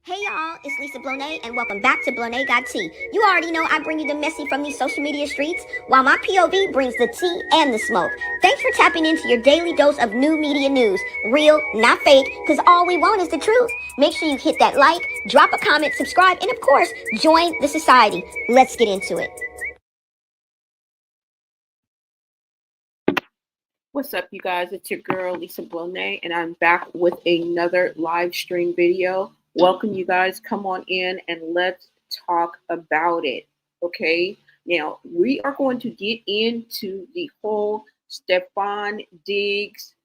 Hey y'all, it's Lisa Blonay, and welcome back to Blonay Got Tea. You already know I bring you the messy from these social media streets, while my POV brings the tea and the smoke. Thanks for tapping into your daily dose of new media news. Real, not fake, because all we want is the truth. Make sure you hit that like, drop a comment, subscribe, and of course, join the society. Let's get into it. What's up, you guys? It's your girl, Lisa Blonay, and I'm back with another live stream video. Welcome, you guys. Come on in and let's talk about it. Okay. Now, we are going to get into the whole Stefon Diggs,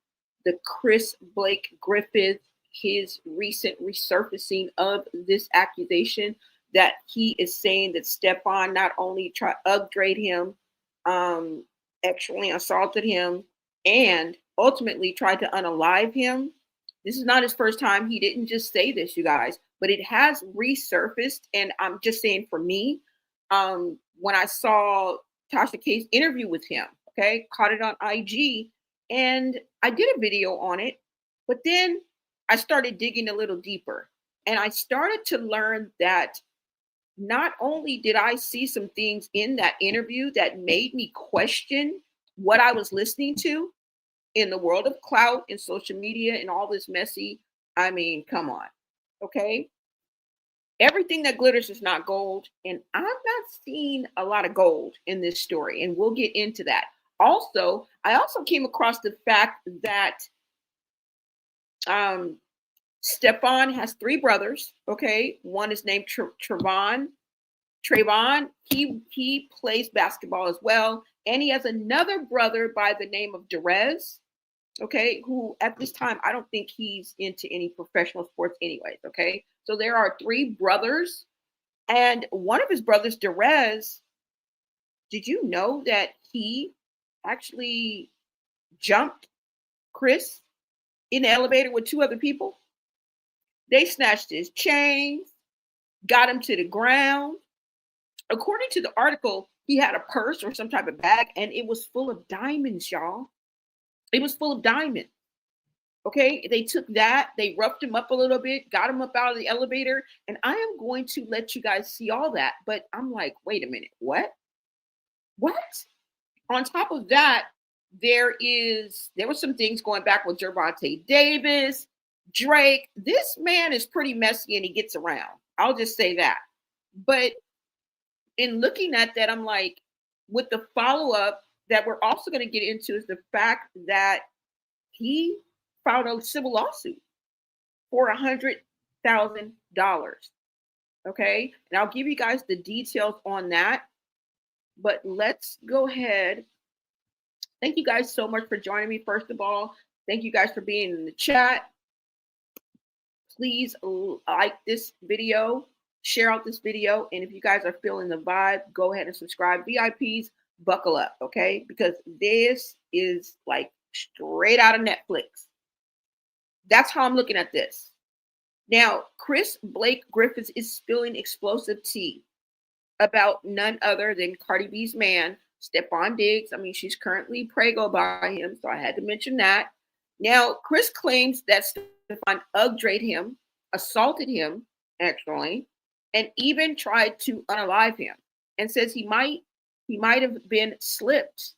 the Chris Blake Griffith, his recent resurfacing of this accusation that he is saying that Stefon not only tried to upgrade him, actually assaulted him, and ultimately tried to unalive him. This is not his first time. He didn't just say this, you guys, but it has resurfaced. And I'm just saying for me, when I saw Tasha K's interview with him, okay, caught it on IG, and I did a video on it, but then I started digging a little deeper. And I started to learn that not only did I see some things in that interview that made me question what I was listening to in the world of clout and social media and all this messy. I mean, come on. Okay. Everything that glitters is not gold. And I'm not seeing a lot of gold in this story. And we'll get into that. Also, I also came across the fact that Stefon has three brothers. Okay. One is named Trayvon. He plays basketball as well. And he has another brother by the name of Darez, okay, who at this time, I don't think he's into any professional sports anyways, okay? So there are three brothers, and one of his brothers, Darez, did you know that he actually jumped Chris in the elevator with two other people? They snatched his chains, got him to the ground. According to the article, he had a purse or some type of bag, and it was full of diamonds, y'all. It was full of diamonds. Okay, they took that, they roughed him up a little bit, got him up out of the elevator, and I am going to let you guys see all that. But I'm like, wait a minute, what? What? On top of that, there were some things going back with Gervonta Davis, Drake. This man is pretty messy and he gets around. I'll just say that. But in looking at that, I'm like, with the follow-up that we're also going to get into is the fact that he filed a civil lawsuit for $100,000. Okay. And I'll give you guys the details on that. But let's go ahead. Thank you guys so much for joining me. First of all, thank you guys for being in the chat. Please like this video, share out this video. And if you guys are feeling the vibe, go ahead and subscribe. VIPs, buckle up. Okay. Because this is like straight out of Netflix. That's how I'm looking at this. Now, Chris Blake Griffiths is spilling explosive tea about none other than Cardi B's man, Stefon Diggs. I mean, she's currently prego by him, so I had to mention that. Now, Chris claims that Stefon upgraded him, assaulted him, actually, and even tried to unalive him, and says he might have been slipped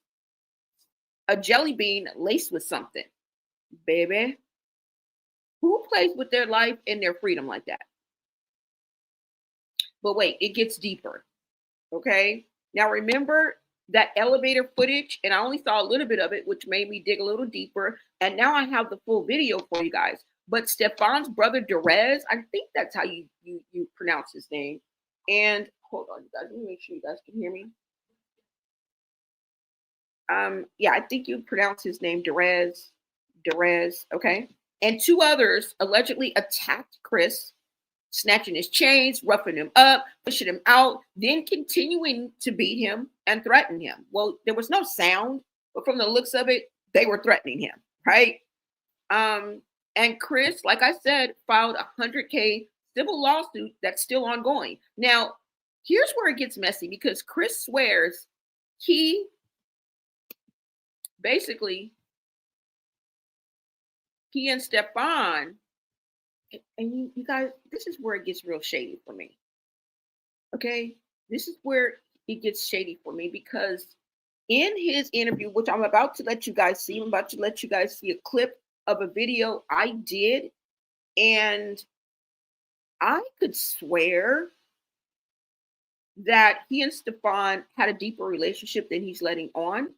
a jelly bean laced with something. Baby, who plays with their life and their freedom like that? But wait, it gets deeper. Okay. Now remember that elevator footage, and I only saw a little bit of it, which made me dig a little deeper. And now I have the full video for you guys. But Stefon's brother Darez, I think that's how you pronounce his name. And hold on, you guys. Let me make sure you guys can hear me. Yeah, I think you pronounce his name Darez. Okay. And two others allegedly attacked Chris, snatching his chains, roughing him up, pushing him out, then continuing to beat him and threaten him. Well, there was no sound, but from the looks of it, they were threatening him, right? And Chris, like I said, filed a $100K civil lawsuit that's still ongoing. Now, here's where it gets messy because Chris swears he basically, he and Stefon And you guys, this is where it gets real shady for me. Okay, this is where it gets shady for me because in his interview, which I'm about to let you guys see, I'm about to let you guys see a clip of a video I did, and I could swear that he and Stefon had a deeper relationship than he's letting on,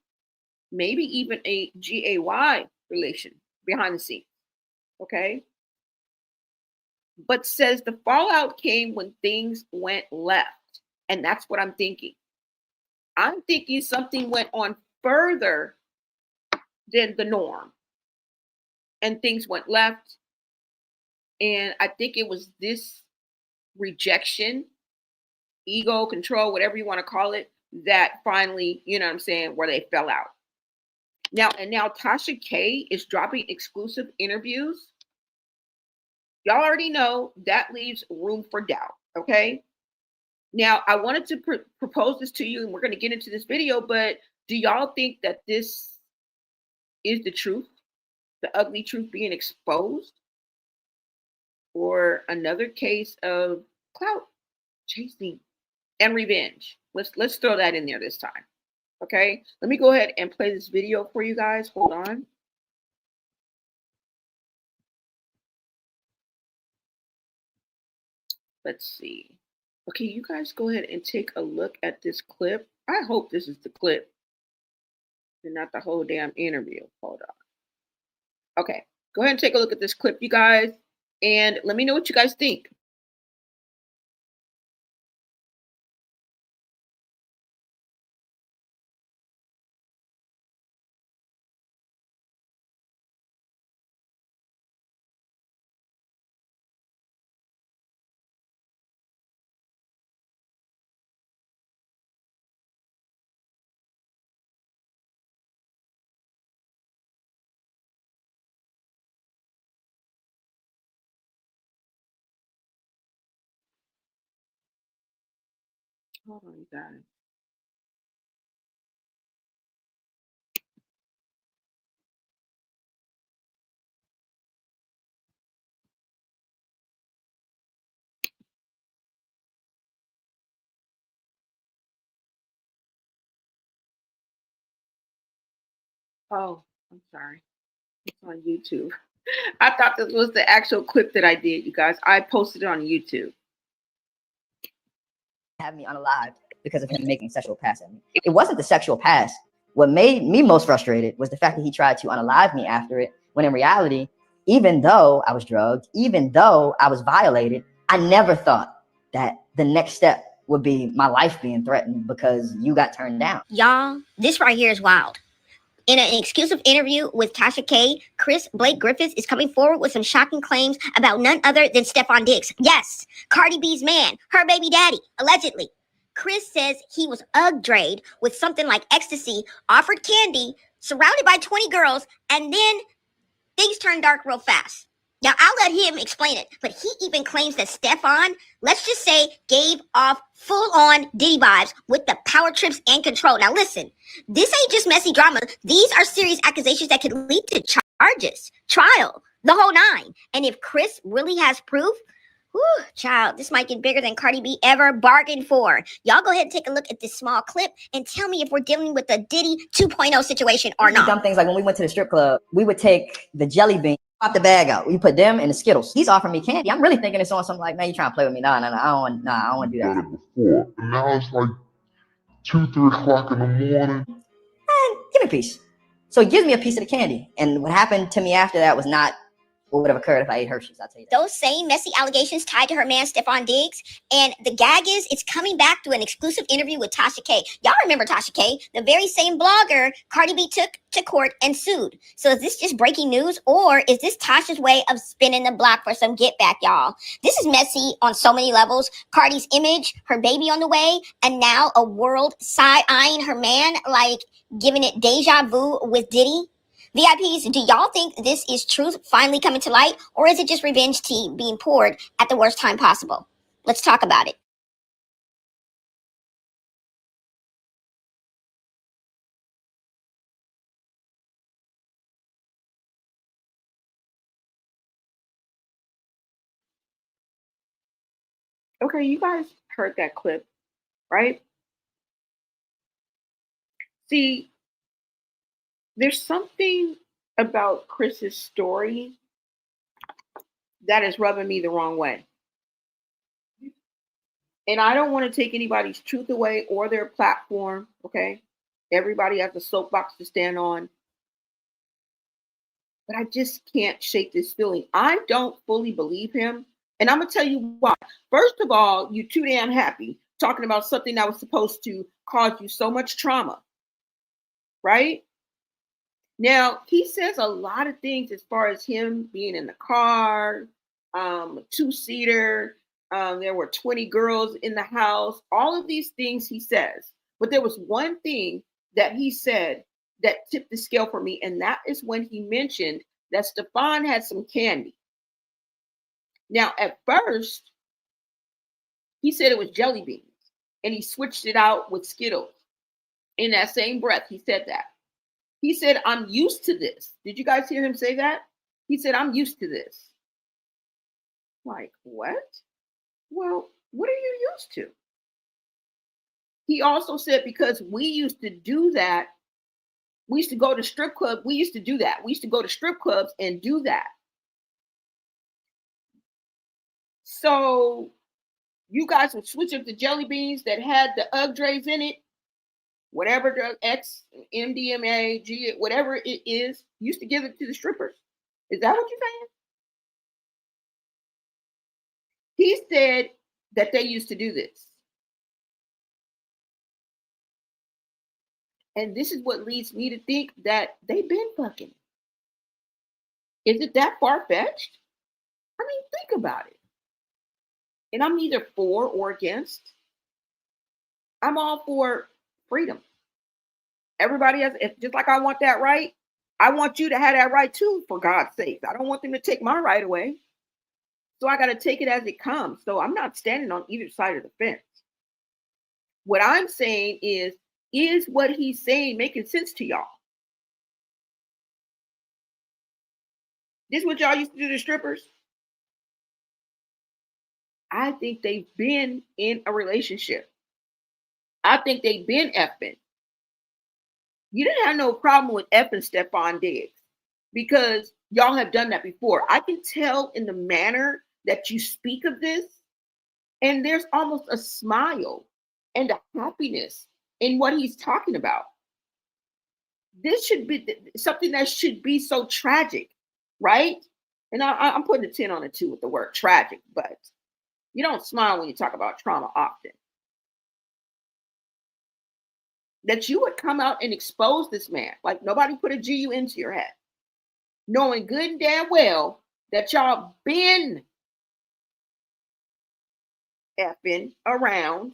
maybe even a GAY relation behind the scenes. Okay. But says the fallout came when things went left. And that's what I'm thinking. I'm thinking something went on further than the norm and things went left. And I think it was this rejection, ego, control, whatever you want to call it, that finally, you know what I'm saying, where they fell out. Now Tasha K is dropping exclusive interviews. Y'all already know that leaves room for doubt. Okay. Now I wanted to propose this to you, and we're going to get into this video. But do y'all think that this is the truth, the ugly truth being exposed, or another case of clout chasing and revenge? Let's throw that in there this time. Okay. Let me go ahead and play this video for you guys. Hold on. Let's see. Okay, you guys go ahead and take a look at this clip. I hope this is the clip and not the whole damn interview. Hold on. Okay, go ahead and take a look at this clip, you guys, and let me know what you guys think. Hold on, you guys. Oh, I'm sorry. It's on YouTube. I thought this was the actual clip that I did, you guys. I posted it on YouTube. Have me unalived because of him making sexual pass at me. It wasn't the sexual pass. What made me most frustrated was the fact that he tried to unalive me after it, when in reality, even though I was drugged, even though I was violated, I never thought that the next step would be my life being threatened because you got turned down. Y'all, this right here is wild. In an exclusive interview with Tasha K, Chris Blake Griffiths is coming forward with some shocking claims about none other than Stefon Diggs. Yes, Cardi B's man, her baby daddy, allegedly. Chris says he was ugdrayed with something like ecstasy, offered candy, surrounded by 20 girls, and then things turned dark real fast. Now, I'll let him explain it, but he even claims that Stefon, let's just say, gave off full-on Diddy vibes with the power trips and control. Now, listen, this ain't just messy drama. These are serious accusations that could lead to charges, trial, the whole nine. And if Chris really has proof, whew, child, this might get bigger than Cardi B ever bargained for. Y'all go ahead and take a look at this small clip and tell me if we're dealing with a Diddy 2.0 situation or not. Dumb things like when we went to the strip club, we would take the jelly bean, pop the bag out. We put them in the Skittles. He's offering me candy. I'm really thinking it's on something like, man, you trying to play with me? No, I don't want to do that. Done it before. And now it's like 2, 3 o'clock in the morning. Man, give me a piece. So he gives me a piece of the candy. And what happened to me after that was not what would have occurred if I ate Hershey's, I'll tell you that. Those same messy allegations tied to her man, Stefon Diggs. And the gag is, it's coming back through an exclusive interview with Tasha K. Y'all remember Tasha K, the very same blogger Cardi B took to court and sued. So is this just breaking news, or is this Tasha's way of spinning the block for some get back, y'all? This is messy on so many levels. Cardi's image, her baby on the way, and now a world side-eyeing her man, like giving it deja vu with Diddy. VIPs, do y'all think this is truth finally coming to light, or is it just revenge tea being poured at the worst time possible? Let's talk about it. Okay, you guys heard that clip, right? See, there's something about Chris's story that is rubbing me the wrong way. And I don't want to take anybody's truth away or their platform, okay? Everybody has a soapbox to stand on. But I just can't shake this feeling. I don't fully believe him. And I'm going to tell you why. First of all, you're too damn happy talking about something that was supposed to cause you so much trauma, right? Now, he says a lot of things as far as him being in the car, two-seater, there were 20 girls in the house, all of these things he says. But there was one thing that he said that tipped the scale for me, and that is when he mentioned that Stefon had some candy. Now, at first, he said it was jelly beans, and he switched it out with Skittles. In that same breath, he said that. He said, I'm used to this. Did you guys hear him say that? He said, I'm used to this. Like, what? Well, what are you used to? He also said, because we used to do that, we used to go to strip clubs. We used to do that. We used to go to strip clubs and do that. So you guys would switch up the jelly beans that had the Darez in it, whatever drug, X, MDMA, G, whatever it is, used to give it to the strippers. Is that what you're saying? He said that they used to do this. And this is what leads me to think that they've been fucking. Is it that far-fetched? I mean, think about it. And I'm neither for or against. I'm all for freedom. Everybody has, just like I want that right, I want you to have that right too, for God's sake. I don't want them to take my right away. So I got to take it as it comes. So I'm not standing on either side of the fence. What I'm saying is what he's saying making sense to y'all? This is what y'all used to do to strippers? I think they've been in a relationship. I think they've been effing. You didn't have no problem with effing Stefon Diggs because y'all have done that before. I can tell in the manner that you speak of this, and there's almost a smile and a happiness in what he's talking about. This should be something that should be so tragic, right? And I'm putting a 10 on a 2 with the word tragic, but you don't smile when you talk about trauma often. That you would come out and expose this man like nobody put a GU into your head, knowing good and damn well that y'all been effing around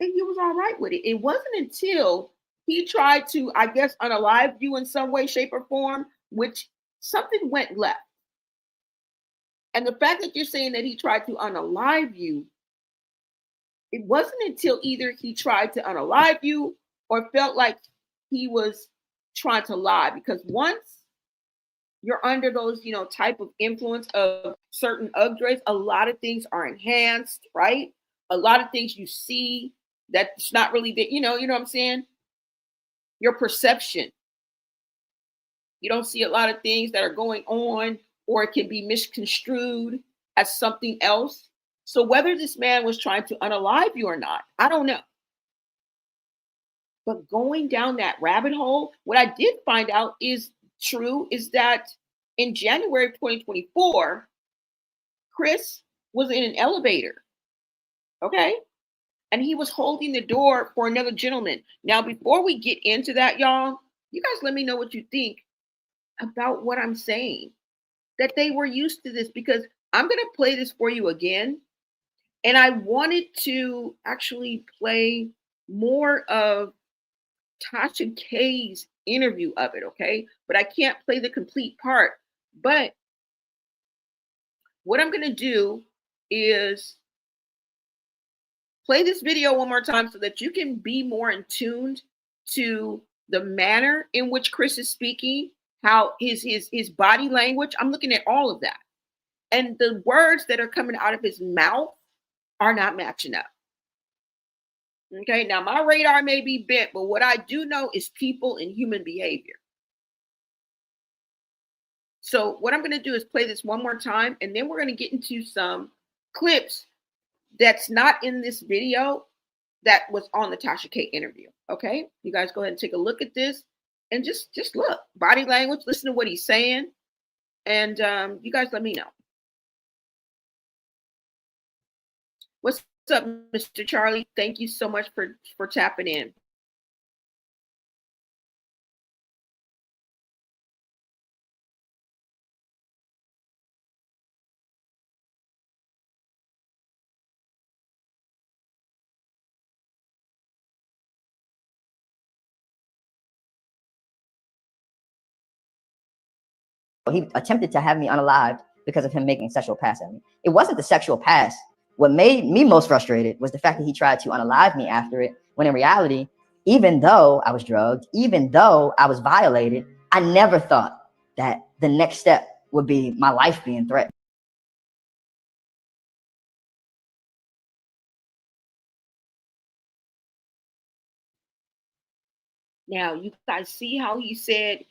and you was all right with it. It wasn't until he tried to, I guess, unalive you in some way, shape, or form, which something went left. And the fact that you're saying that he tried to unalive you, it wasn't until either he tried to unalive you or felt like he was trying to lie. Because once you're under those, type of influence of certain Darez, a lot of things are enhanced, right? A lot of things you see that's not really that, you know what I'm saying? Your perception. You don't see a lot of things that are going on, or it can be misconstrued as something else. So whether this man was trying to unalive you or not, I don't know. But going down that rabbit hole, what I did find out is true is that in January of 2024, Chris was in an elevator, okay? And he was holding the door for another gentleman. Now, before we get into that, y'all, you guys let me know what you think about what I'm saying. That they were used to this, because I'm going to play this for you again. And I wanted to actually play more of Tasha K's interview of it, okay? But I can't play the complete part. But what I'm going to do is play this video one more time so that you can be more in tune to the manner in which Chris is speaking, how his body language. I'm looking at all of that. And the words that are coming out of his mouth are not matching up. Okay, now my radar may be bent, but what I do know is people and human behavior. So what I'm going to do is play this one more time, and then we're going to get into some clips that's not in this video that was on the Tasha K interview. Okay, you guys go ahead and take a look at this, and just look, body language, listen to what he's saying, and you guys let me know. What's up, Mr. Charlie? Thank you so much for tapping in. He attempted to have me unalived because of him making sexual pass at me. It wasn't the sexual pass. What made me most frustrated was the fact that he tried to unalive me after it, when in reality, even though I was drugged, even though I was violated, I never thought that the next step would be my life being threatened. Now you guys see how he said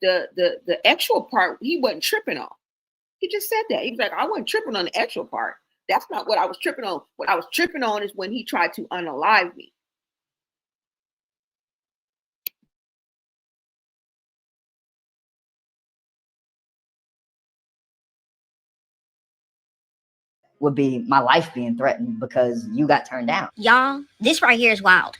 the actual part he wasn't tripping on. He just said that. He was like, I wasn't tripping on the actual part. That's not what I was tripping on. What I was tripping on is when he tried to unalive me. Would be my life being threatened because you got turned down. Y'all, this right here is wild.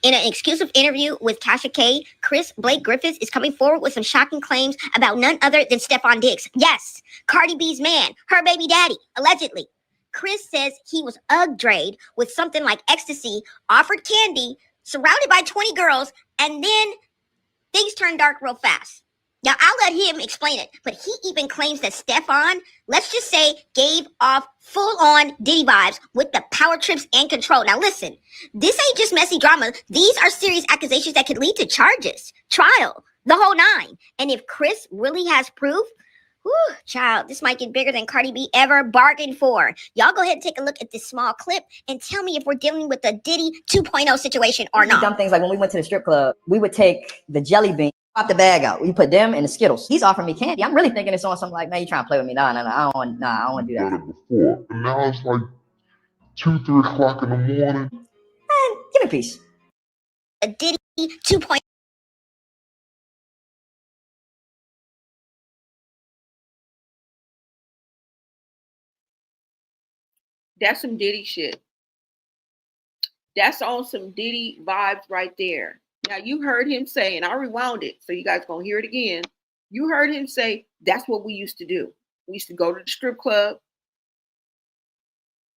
In an exclusive interview with Tasha K, Chris Blake Griffiths is coming forward with some shocking claims about none other than Stefon Diggs. Yes, Cardi B's man, her baby daddy, allegedly. Chris says he was UGG-drayed with something like ecstasy, offered candy, surrounded by 20 girls, and then things turned dark real fast. Now, I'll let him explain it, but he even claims that Stefon, let's just say, gave off full-on Diddy vibes with the power trips and control. Now, listen, this ain't just messy drama. These are serious accusations that could lead to charges, trial, the whole nine. And if Chris really has proof, whew, child, this might get bigger than Cardi B ever bargained for. Y'all go ahead and take a look at this small clip and tell me if we're dealing with a Diddy 2.0 situation or not. Dumb things like when we went to the strip club, we would take the jelly bean, pop the bag out. We put them in the Skittles. He's offering me candy. I'm really thinking it's on something like, man, you trying to play with me? Nah, I don't want to do that. Before. And now it's like 2, 3 o'clock in the morning. Man, give me peace. A Diddy 2.0. That's some Diddy shit. That's on some Diddy vibes right there. Now you heard him say, and I rewound it, so you guys gonna hear it again. You heard him say, that's what we used to do. We used to go to the strip club.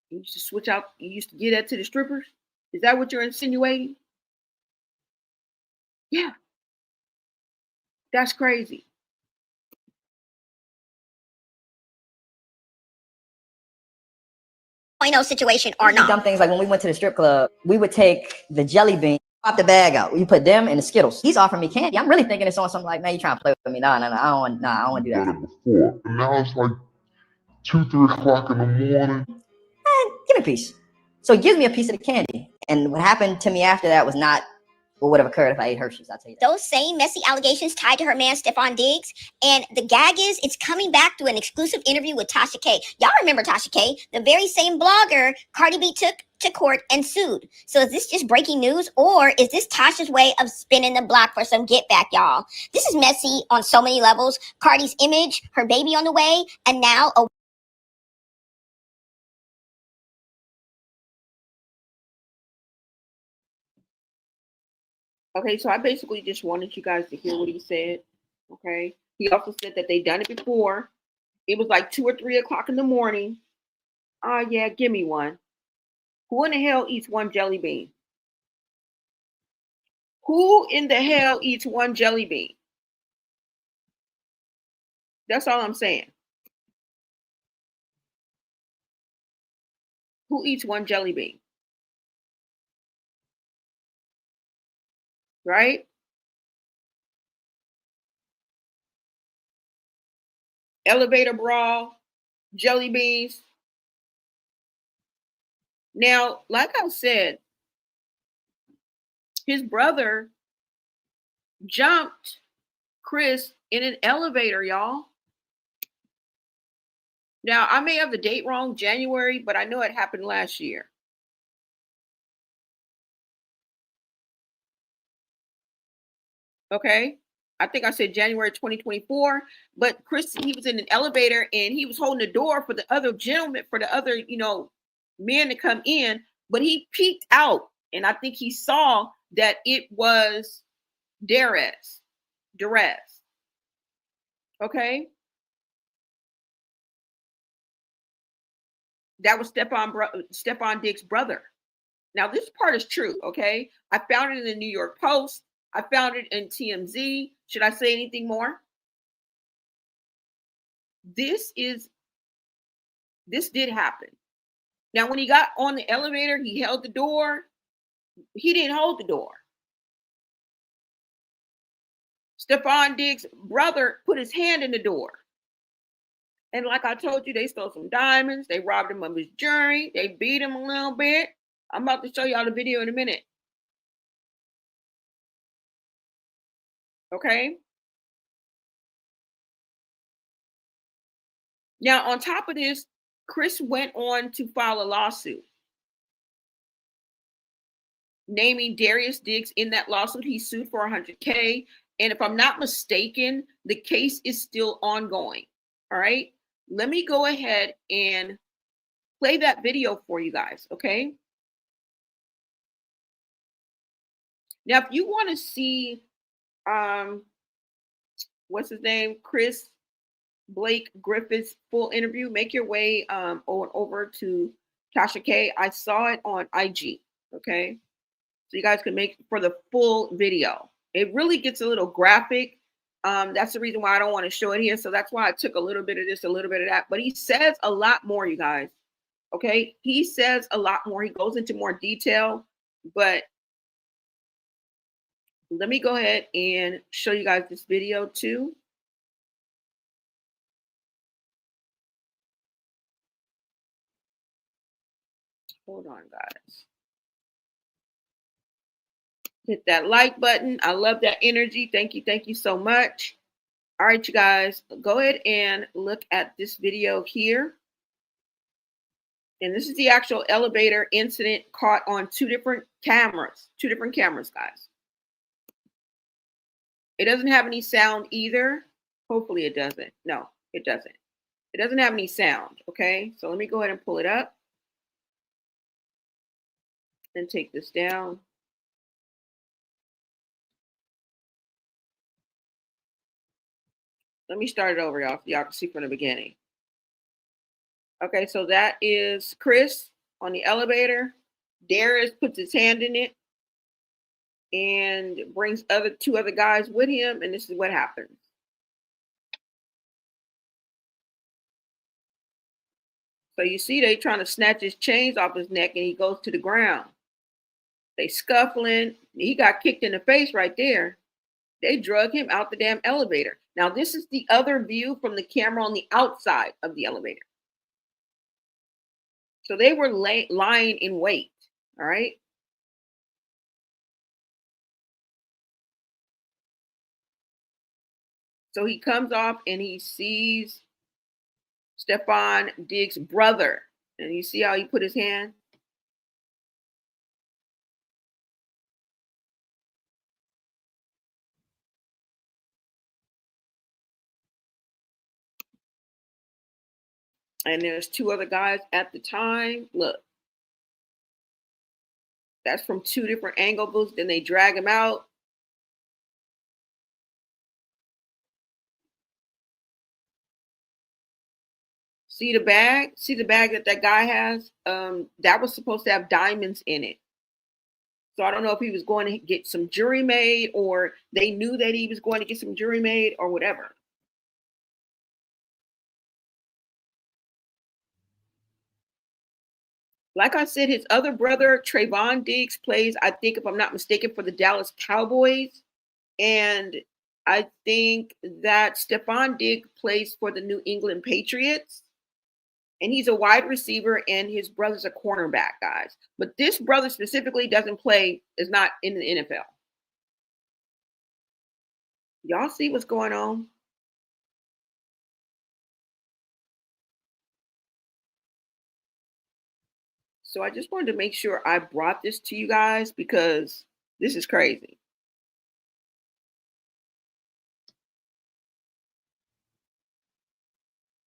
You used to switch out, you used to get that to the strippers. Is that what you're insinuating? Yeah. That's crazy. Situation or not. Dumb things like when we went to the strip club, we would take the jelly bean, pop the bag out. We put them in the Skittles. He's offering me candy. I'm really thinking it's on something like, man, you trying to play with me? Nah, I don't want to do that. Before. And now it's like 2, 3 o'clock in the morning. Man, give me peace. So he gives me a piece of the candy. And what happened to me after that was not what would have occurred if I ate Hershey's, I'll tell you that. Those same messy allegations tied to her man, Stefon Diggs. And the gag is, it's coming back through an exclusive interview with Tasha K. Y'all remember Tasha K, the very same blogger Cardi B took to court and sued. So is this just breaking news, or is this Tasha's way of spinning the block for some get back, y'all? This is messy on so many levels. Cardi's image, her baby on the way, and now a Okay, so I basically just wanted you guys to hear what he said. Okay. He also said that they done it before. It was like 2 or 3 o'clock in the morning. Yeah, give me one. Who in the hell eats one jelly bean? Who in the hell eats one jelly bean? That's all I'm saying. Who eats one jelly bean? Right? Elevator brawl, jelly beans. Now, like I said, his brother jumped Chris in an elevator, y'all. Now, I may have the date wrong, January, but I know it happened last year. Okay. I think I said January 2024, but Chris, he was in an elevator and he was holding the door for the other gentleman, for the other, men to come in, but he peeked out and I think he saw that it was Darez. Okay. That was Stefon Diggs' brother. Now, this part is true, okay? I found it in the New York Post. I found it in TMZ. Should I say anything more? This did happen. Now, when he got on the elevator, he held the door. He didn't hold the door. Stefon Diggs' brother put his hand in the door. And like I told you, they stole some diamonds. They robbed him of his jewelry. They beat him a little bit. I'm about to show y'all the video in a minute. Okay. Now, on top of this, Chris went on to file a lawsuit naming Darez Diggs. In that lawsuit, he sued for $100K. And if I'm not mistaken, the case is still ongoing. All right. Let me go ahead and play that video for you guys. Okay. Now, if you want to see, what's his name? Chris Blake Griffith's full interview, make your way over to Tasha K. I saw it on IG. Okay. So you guys can make for the full video. It really gets a little graphic. That's the reason why I don't want to show it here. So that's why I took a little bit of this, a little bit of that. But he says a lot more, you guys. Okay. He says a lot more. He goes into more detail. But let me go ahead and show you guys this video too. Hold on, guys. Hit that like button. I love that energy. Thank you. Thank you so much. All right, you guys, go ahead and look at this video here. And this is the actual elevator incident caught on two different cameras, guys. It doesn't have any sound either. Hopefully it doesn't. No, it doesn't. It doesn't have any sound. Okay, so let me go ahead and pull it up and take this down. Let me start it over, y'all, so y'all can see from the beginning. Okay, so that is Chris on the elevator. Darez puts his hand in it and brings two other guys with him, and this is what happens. So you see they trying to snatch his chains off his neck, and he goes to the ground. They scuffling. He got kicked in the face right there. They drug him out the damn elevator. Now, this is the other view from the camera on the outside of the elevator. So they were lying in wait, all right? So he comes off and he sees Stefon Diggs' brother. And you see how he put his hand? And there's two other guys at the time. Look. That's from two different angles. Then they drag him out. See the bag? See the bag that guy has? That was supposed to have diamonds in it. So I don't know if he was going to get some jewelry made, or they knew that he was going to get some jewelry made, or whatever. Like I said, his other brother, Trayvon Diggs, plays, I think, if I'm not mistaken, for the Dallas Cowboys. And I think that Stefon Diggs plays for the New England Patriots. And he's a wide receiver, and his brother's a cornerback, guys. But this brother specifically doesn't play, is not in the NFL. Y'all see what's going on? So I just wanted to make sure I brought this to you guys because this is crazy.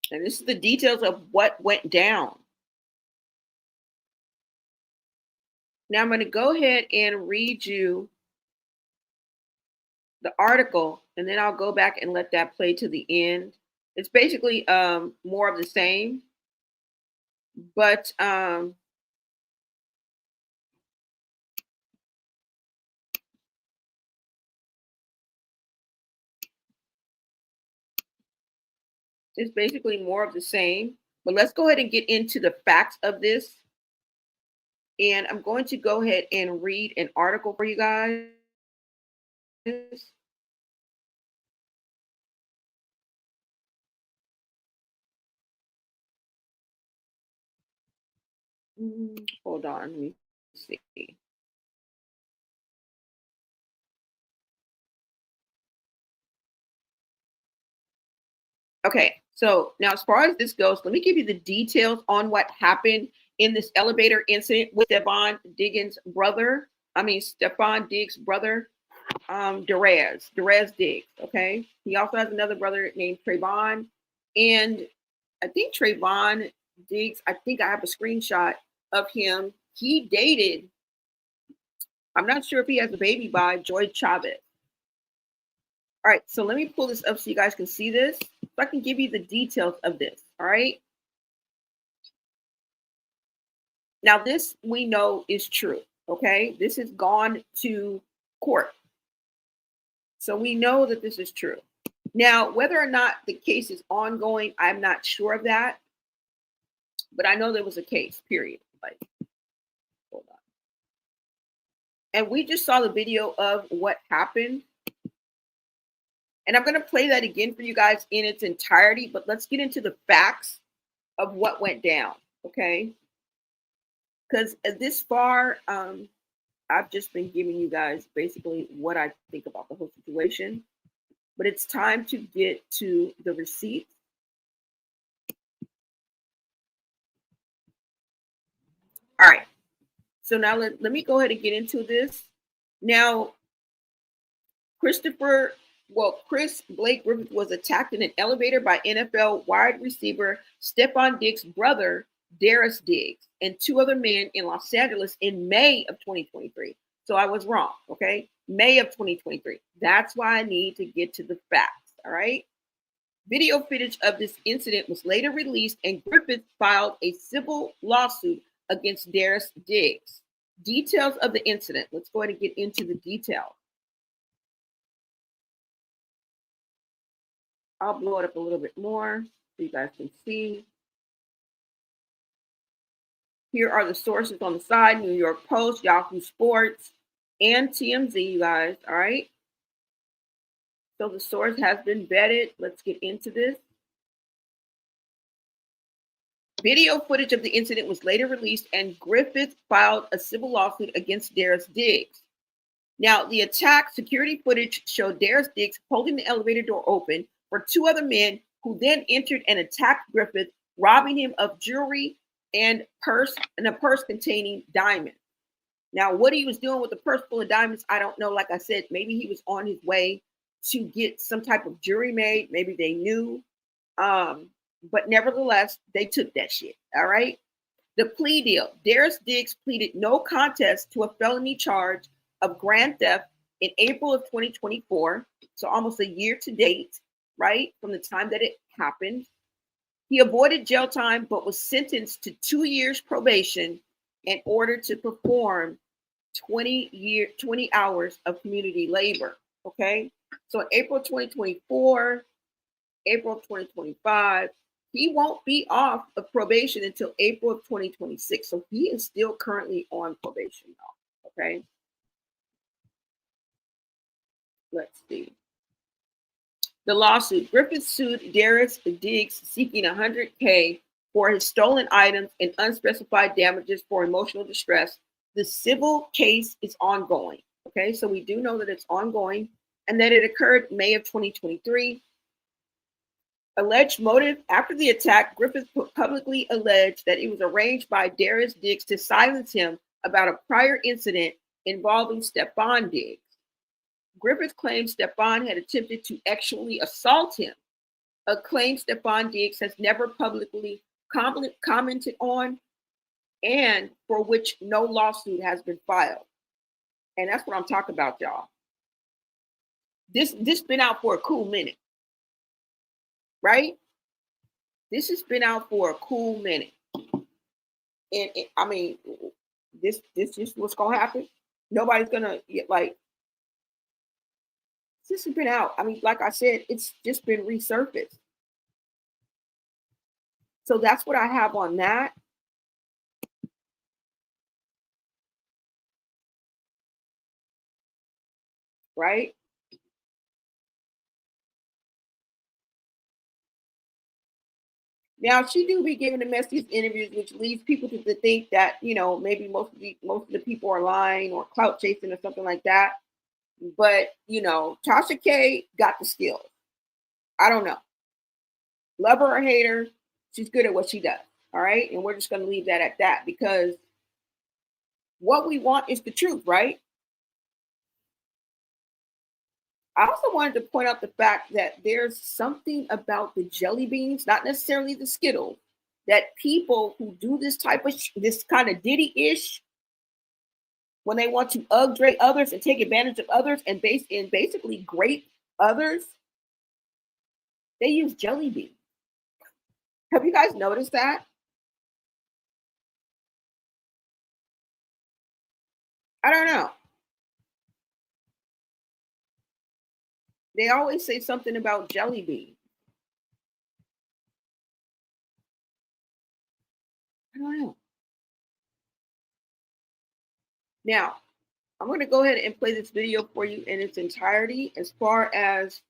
And this is the details of what went down. Now I'm going to go ahead and read you the article, and then I'll go back and let that play to the end. It's basically more of the same, but it's basically more of the same. But let's go ahead and get into the facts of this. And I'm going to go ahead and read an article for you guys. Hold on, let me see. Okay, so now as far as this goes, let me give you the details on what happened in this elevator incident with Stefon Diggs' brother. Stefon Diggs' brother, Darez Diggs. Okay, he also has another brother named Trayvon, and I think Trayvon Diggs. I think I have a screenshot of him. He dated. I'm not sure if he has a baby by Joy Chavez. All right, so let me pull this up so you guys can see this. So I can give you the details of this. All right. Now, this we know is true. Okay, this has gone to court. So we know that this is true. Now, whether or not the case is ongoing, I'm not sure of that. But I know there was a case, period. Like, hold on. And we just saw the video of what happened. And I'm going to play that again for you guys in its entirety, but let's get into the facts of what went down, okay? Because this far, I've just been giving you guys basically what I think about the whole situation. But it's time to get to the receipts. All right. So now let me go ahead and get into this. Now, Chris Blake Griffith was attacked in an elevator by NFL wide receiver Stefon Diggs' brother, Darez Diggs, and two other men in Los Angeles in May of 2023. So I was wrong, okay? May of 2023. That's why I need to get to the facts, all right? Video footage of this incident was later released, and Griffith filed a civil lawsuit against Darez Diggs. Details of the incident. Let's go ahead and get into the details. I'll blow it up a little bit more so you guys can see. Here are the sources on the side: New York Post, Yahoo Sports, and TMZ, you guys. All right. So the source has been vetted. Let's get into this. Video footage of the incident was later released, and Griffith filed a civil lawsuit against Darez Diggs. Now, the attack security footage showed Darez Diggs holding the elevator door open for two other men who then entered and attacked Griffith, robbing him of jewelry and a purse containing diamonds. Now, what he was doing with the purse full of diamonds, I don't know. Like I said, maybe he was on his way to get some type of jewelry made. Maybe they knew. But nevertheless, they took that shit. All right. The plea deal. Darez Diggs pleaded no contest to a felony charge of grand theft in April of 2024. So almost a year to date, right? From the time that it happened. He avoided jail time, but was sentenced to 2 years probation in order to perform 20 hours of community labor. Okay. So in April 2024, April of 2025, he won't be off of probation until April of 2026. So he is still currently on probation now. Okay. Let's see. The lawsuit. Griffith sued Darez Diggs, seeking $100K for his stolen items and unspecified damages for emotional distress. The civil case is ongoing. Okay, so we do know that it's ongoing and that it occurred May of 2023. Alleged motive: after the attack, Griffith publicly alleged that it was arranged by Darez Diggs to silence him about a prior incident involving Stefon Diggs. Griffith claimed Stefon had attempted to actually assault him, a claim Stefon Diggs has never publicly commented on and for which no lawsuit has been filed. And that's what I'm talking about, y'all. This been out for a cool minute. Right? This has been out for a cool minute. And I mean, this just what's gonna happen. Nobody's gonna get like this has been out. I mean, like I said, it's just been resurfaced. So that's what I have on that. Right? Now she do be giving the messiest interviews, which leads people to think that maybe most of the people are lying or clout chasing or something like that. But Tasha K got the skills. I don't know. Love her or hate her, she's good at what she does. All right, and we're just going to leave that at that because what we want is the truth, right? I also wanted to point out the fact that there's something about the jelly beans, not necessarily the Skittles, that people who do this kind of Diddy-ish, when they want to upgrade others and take advantage of others and basically grape others, they use jelly beans. Have you guys noticed that? I don't know. They always say something about jelly beans. I don't know. Now, I'm going to go ahead and play this video for you in its entirety as far as,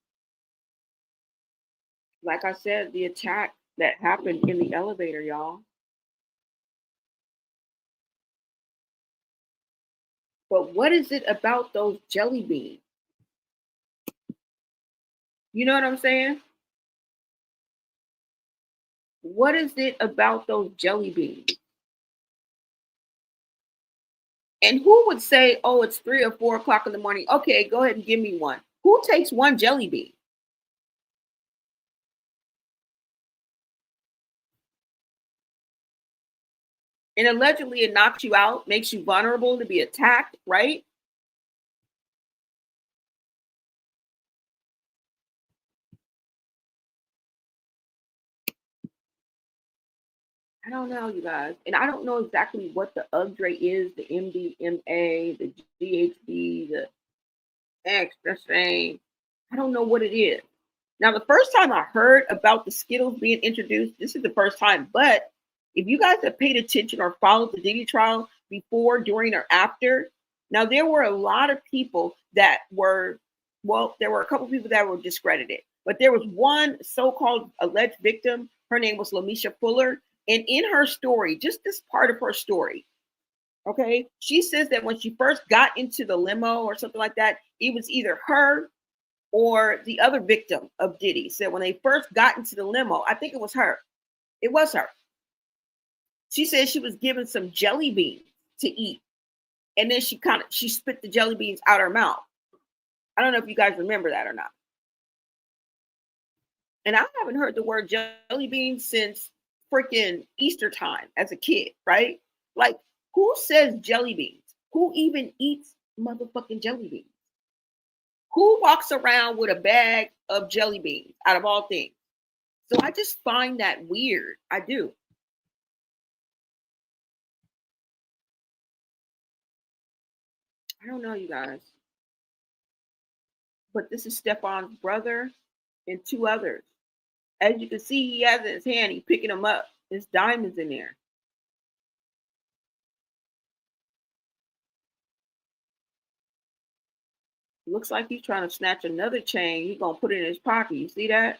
like I said, the attack that happened in the elevator, y'all. But what is it about those jelly beans? You know what I'm saying? What is it about those jelly beans? And who would say, oh, it's 3 or 4 o'clock in the morning. Okay, go ahead and give me one. Who takes one jelly bean? And allegedly it knocks you out, makes you vulnerable to be attacked, right? I don't know, you guys. And I don't know exactly what the upgrade is, the MDMA, the GHB, the X, I don't know what it is. Now, the first time I heard about the Skittles being introduced, this is the first time. But if you guys have paid attention or followed the Diddy trial before, during, or after, now there were a lot of people that were, there were a couple people that were discredited. But there was one so-called alleged victim. Her name was Lamisha Fuller. And in her story, just this part of her story, okay, she says that when she first got into the limo or something like that, it was either her or the other victim of Diddy. Said when they first got into the limo, I think it was her. It was her. She said she was given some jelly beans to eat. And then she spit the jelly beans out her mouth. I don't know if you guys remember that or not. And I haven't heard the word jelly beans since freaking Easter time as a kid, right? Like, who says jelly beans? Who even eats motherfucking jelly beans? Who walks around with a bag of jelly beans out of all things? So I just find that weird. I do. I don't know, you guys. But this is Stefon's brother and 2 others. As you can see, he has in his hand, he's picking them up. There's diamonds in there. Looks like he's trying to snatch another chain. He's going to put it in his pocket. You see that?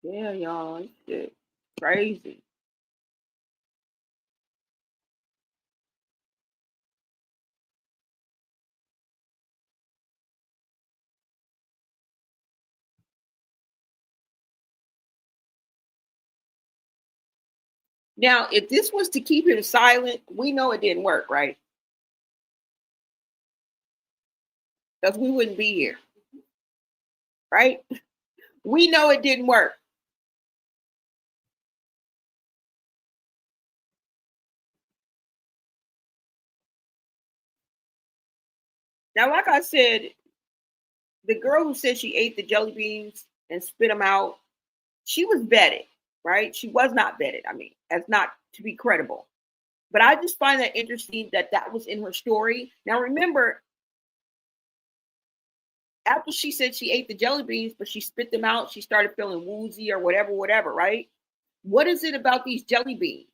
Yeah, y'all, it's shit crazy. Now, if this was to keep him silent, we know it didn't work, right? Because we wouldn't be here, right? We know it didn't work. Now, like I said, the girl who said she ate the jelly beans and spit them out, she was vetted, right? She was not vetted. I mean, as not to be credible. But I just find that interesting that that was in her story. Now, remember, after she said she ate the jelly beans, but she spit them out, she started feeling woozy or whatever, right? What is it about these jelly beans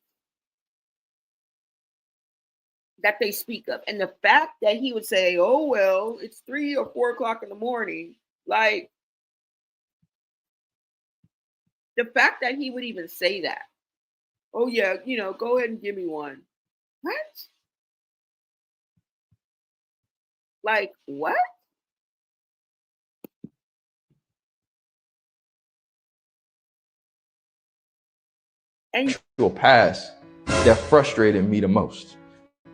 that they speak of? And the fact that he would say, oh, well, it's 3 or 4 o'clock in the morning, like the fact that he would even say that, oh, yeah, go ahead and give me one. What? Like, what? And past that frustrated me the most.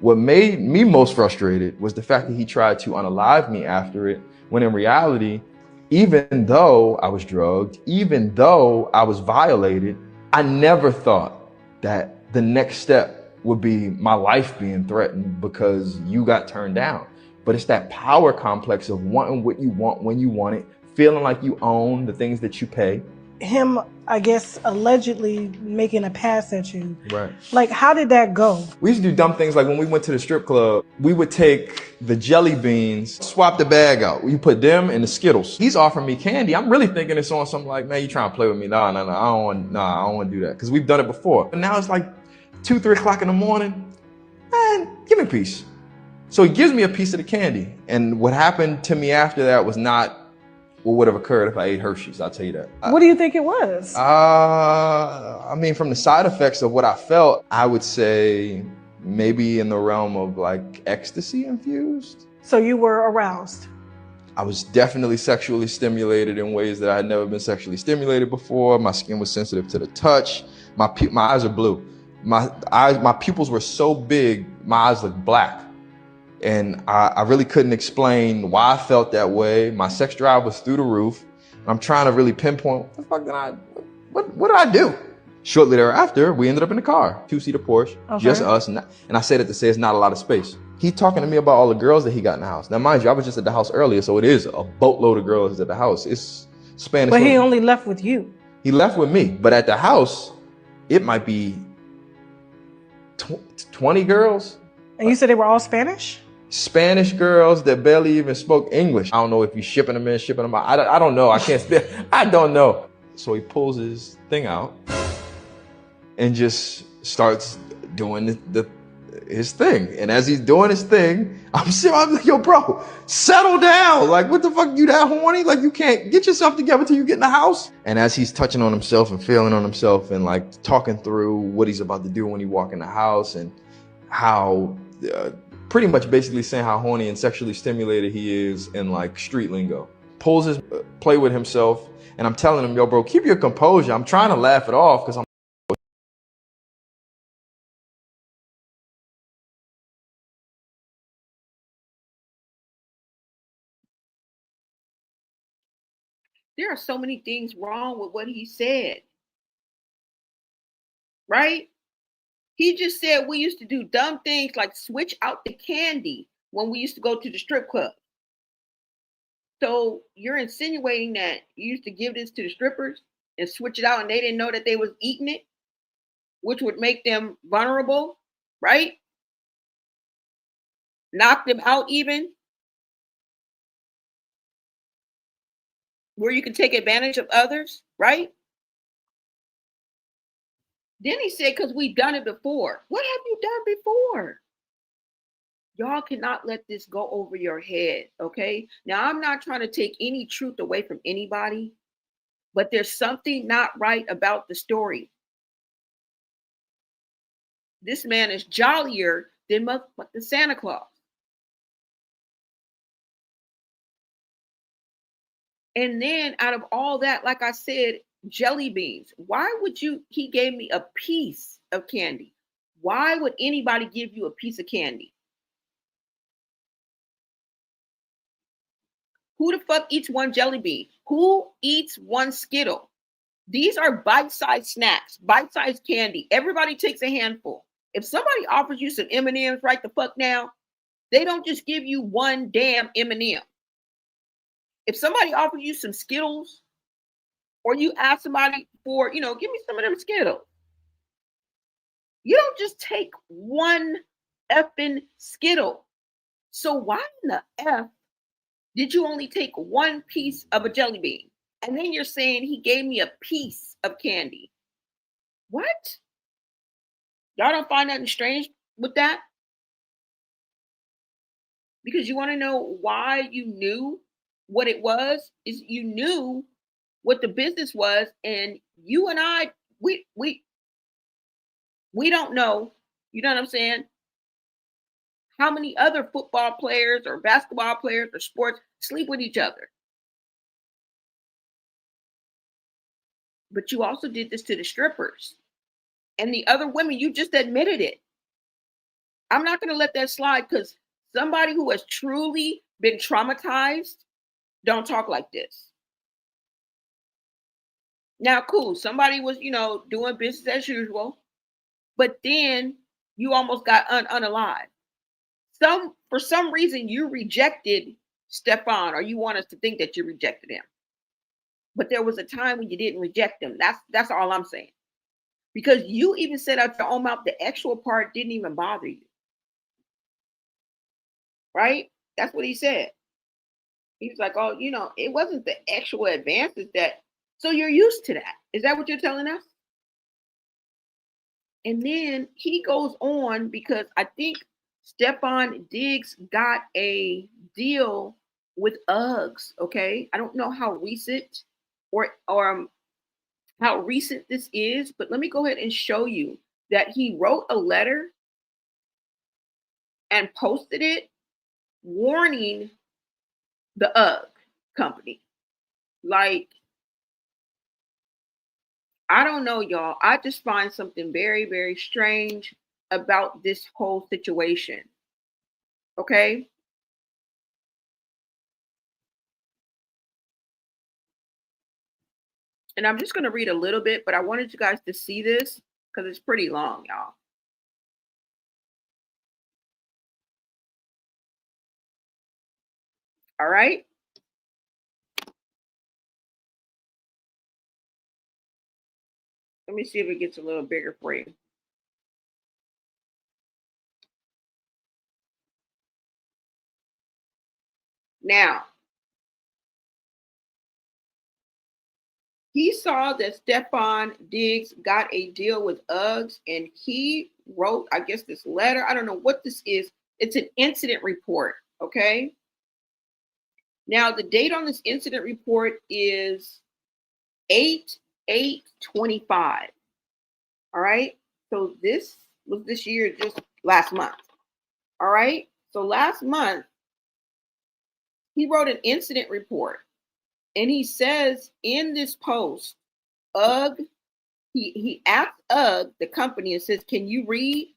What made me most frustrated was the fact that he tried to unalive me after it, when in reality, even though I was drugged, even though I was violated, I never thought that the next step would be my life being threatened because you got turned down. But it's that power complex of wanting what you want when you want it, feeling like you own the things that you pay. Him, I guess, allegedly making a pass at you. Right. Like, how did that go? We used to do dumb things like when we went to the strip club, we would take the jelly beans, swap the bag out. We put them in the Skittles. He's offering me candy. I'm really thinking it's on something like, man, you trying to play with me? No, I don't want to do that. Because we've done it before. But now it's like 2, 3 o'clock in the morning. Man, give me a piece. So he gives me a piece of the candy. And what happened to me after that was not what would have occurred if I ate Hershey's, I'll tell you that. What do you think it was? I mean, from the side effects of what I felt, I would say maybe in the realm of like ecstasy infused. So you were aroused? I was definitely sexually stimulated in ways that I had never been sexually stimulated before. My skin was sensitive to the touch. My eyes are blue. My pupils were so big, my eyes looked black. And I really couldn't explain why I felt that way. My sex drive was through the roof. I'm trying to really pinpoint what the fuck what did I do? Shortly thereafter, we ended up in the car, 2-seater Porsche, just us. And I say that to say it's not a lot of space. He talking to me about all the girls that he got in the house. Now, mind you, I was just at the house earlier, so it is a boatload of girls at the house. It's Spanish. But he only left with you. He left with me, but at the house, it might be 20 girls. And you said they were all Spanish? Spanish girls that barely even spoke English. I don't know if he's shipping them in, shipping them out. I don't know. I can't speak. I don't know. So he pulls his thing out and just starts doing his thing. And as he's doing his thing, I'm like, yo, bro, settle down. Like, what the fuck? You that horny? Like, you can't get yourself together till you get in the house? And as he's touching on himself and feeling on himself and like talking through what he's about to do when he walk in the house and how pretty much basically saying how horny and sexually stimulated he is in like street lingo. Pulls his play with himself, and I'm telling him, yo, bro, keep your composure. I'm trying to laugh it off because I'm. there are so many things wrong with what he said, right? He just said we used to do dumb things like switch out the candy when we used to go to the strip club. So you're insinuating that you used to give this to the strippers and switch it out and they didn't know that they was eating it, which would make them vulnerable, right? Knock them out even, where you can take advantage of others, right? Then he said, because we've done it before. What have you done before? Y'all cannot let this go over your head, okay? Now, I'm not trying to take any truth away from anybody, But there's something not right about the story. This man is jollier than the Santa Claus. And then out of all that, like I said, jelly beans. Why would he gave me a piece of candy. Why would anybody give you a piece of candy? Who the fuck eats one jelly bean? Who eats one Skittle? These are bite-sized snacks, bite-sized candy. Everybody takes a handful. If somebody offers you some M&Ms right the fuck now, they don't just give you one damn M&M. If somebody offers you some Skittles, or you ask somebody for, give me some of them Skittles, you don't just take one effing Skittle. So why in the F did you only take one piece of a jelly bean? And then you're saying he gave me a piece of candy. What? Y'all don't find nothing strange with that? Because you want to know why you knew what it was? Is you knew what the business was, and you and I, we don't know, you know what I'm saying? How many other football players or basketball players or sports sleep with each other? But you also did this to the strippers and the other women. You just admitted it. I'm not going to let that slide, because somebody who has truly been traumatized don't talk like this. Now, cool. Somebody was, doing business as usual, but then you almost got unalive. For some reason, you rejected Stefon, or you want us to think that you rejected him. But there was a time when you didn't reject him. That's all I'm saying. Because you even said out your own mouth, the actual part didn't even bother you. Right? That's what he said. He was like, oh, it wasn't the actual advances that, so you're used to that. Is that what you're telling us? And then he goes on, because I think Stefon Diggs got a deal with Uggs. Okay. I don't know how recent or how recent this is, but let me go ahead and show you that he wrote a letter and posted it warning the UGG company. Like, I don't know, y'all. I just find something very, very strange about this whole situation. Okay. And I'm just going to read a little bit, but I wanted you guys to see this because it's pretty long, y'all. All right. Let me see if it gets a little bigger for you. Now, he saw that Stefon Diggs got a deal with Uggs, and he wrote, I guess, this letter. I don't know what this is. It's an incident report. Okay. Now, the date on this incident report is 8/8/25. All right. So this was this year, just last month. All right. So last month, he wrote an incident report, and he says in this post, UGG, he asked UGG, the company, and says, can you read?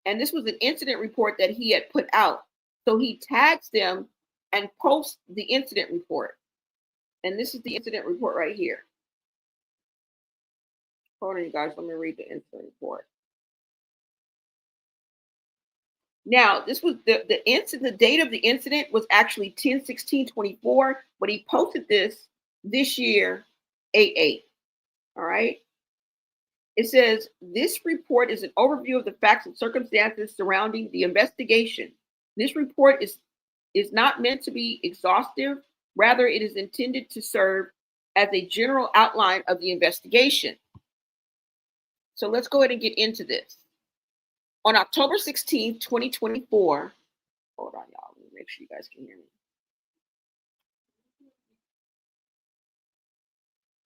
And this was an incident report that he had put out. So he tags them and posts the incident report. And this is the incident report right here. Hold on, you guys. Let me read the incident report. Now, this was the incident. The date of the incident was actually 10/16/24, but he posted this year, 8/8. All right. It says, this report is an overview of the facts and circumstances surrounding the investigation. This report is not meant to be exhaustive. Rather, it is intended to serve as a general outline of the investigation. So let's go ahead and get into this. On October 16th, 2024, hold on, y'all. Let me make sure you guys can hear me.